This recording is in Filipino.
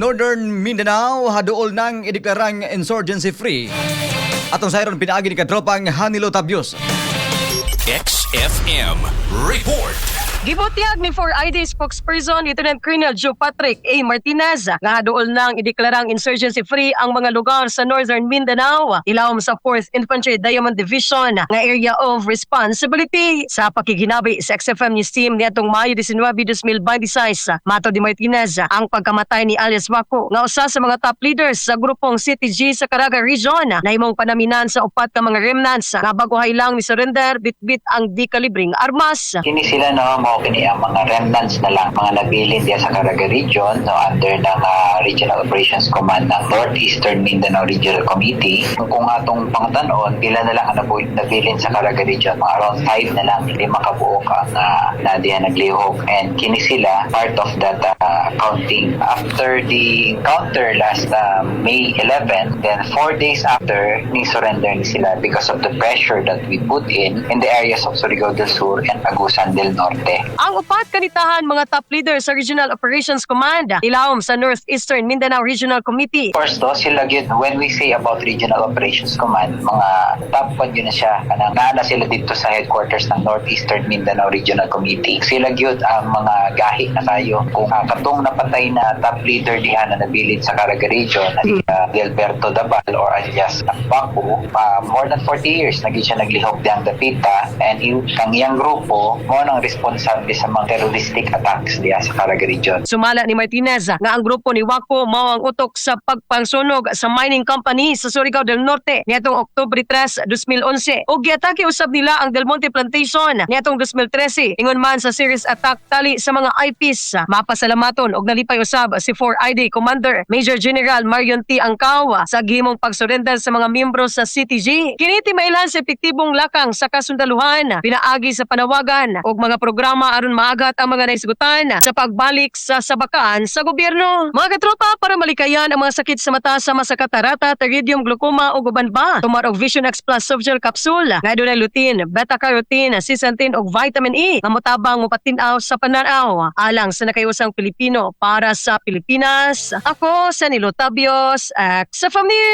Northern Mindanao haduol nang ideklarang insurgency free. Atong sayron pinaagi ni kadropang Hanilo Tabios. XFM Report. Gibutyag ni 4ID spokesperson Lieutenant Colonel Joe Patrick A. Martinez nga haduol nang ideklarang insurgency free ang mga lugar sa Northern Mindanao ilawom sa 4th Infantry Diamond Division nga area of responsibility. Sa pakikinabi sa XFM News Team niadtong Mayo 19, 2026, mato di Martinez ang pagkamatay ni alias Wako nga usa sa mga top leaders sa grupong CTG sa Caraga Region na imong panaminan sa upat ka mga remnants nga baguhay lang ni surrender bitbit ang di-kalibring armas. Kini sila kini ang mga remnants na lang, mga nabilin diya sa Caraga Region, under ng Regional Operations Command ng Northeastern Mindanao Regional Committee. Kung atong pangtanon, pila na lang ang nabilin sa Caraga Region, mga around 5 na lang, hindi makabuok ang na diya naglihok. And kini sila, part of that counting. After the encounter last May 11, then 4 days after, ni-surrender ni sila because of the pressure that we put in the areas of Surigao del Sur and Agusan del Norte. Ang upat kanitahan mga top leaders sa Regional Operations Command ilawom sa Northeastern Mindanao Regional Committee. First sila gyud, when we say about Regional Operations Command, mga top 1 yun na siya. Naana sila dito sa headquarters ng Northeastern Mindanao Regional Committee. Sila gyud ang mga gahi na kayo. Kung katong napatay na top leader diha na nabilin sa Caraga Region, si Delberto Dabal or alias Baku, more than 40 years naging siya naglihok diyang dapita, and ang iyang grupo mo nang responsible sa mga terroristic attacks diya sa Caraga Region. Sumala ni Martinez nga ang grupo ni Wako mao ang utok sa pagpangsunog sa mining company sa Surigao del Norte niadtong Oktubre 3, 2011 ug giatake usab nila ang Del Monte Plantation niadtong 2013 ingon man sa serious attack tali sa mga IPs. Mapasalamaton og nalipay usab si 4ID Commander Major General Marion T. Angkaw sa gihimong pagsurrender sa mga miyembro sa CTG. Kini timaylan sa epektibong lakang sa kasundaluhan, pinaagi sa panawagan ug mga programa aron maagat ang mga naisgutan sa pagbalik sa sabakan sa gobyerno. Mga katropa, para malikayan ang mga sakit sa mata sama sa katarata, pterygium, glaucoma o guban ba, tumar og Vision X Plus Softgel Capsule nga adunay lutein, beta-carotene, zeaxanthin ug vitamin E nga motabang mopatinaw sa pananaw alang sa nakayusang Pilipino para sa Pilipinas. Ako sa Nilo Tabios, XFM News.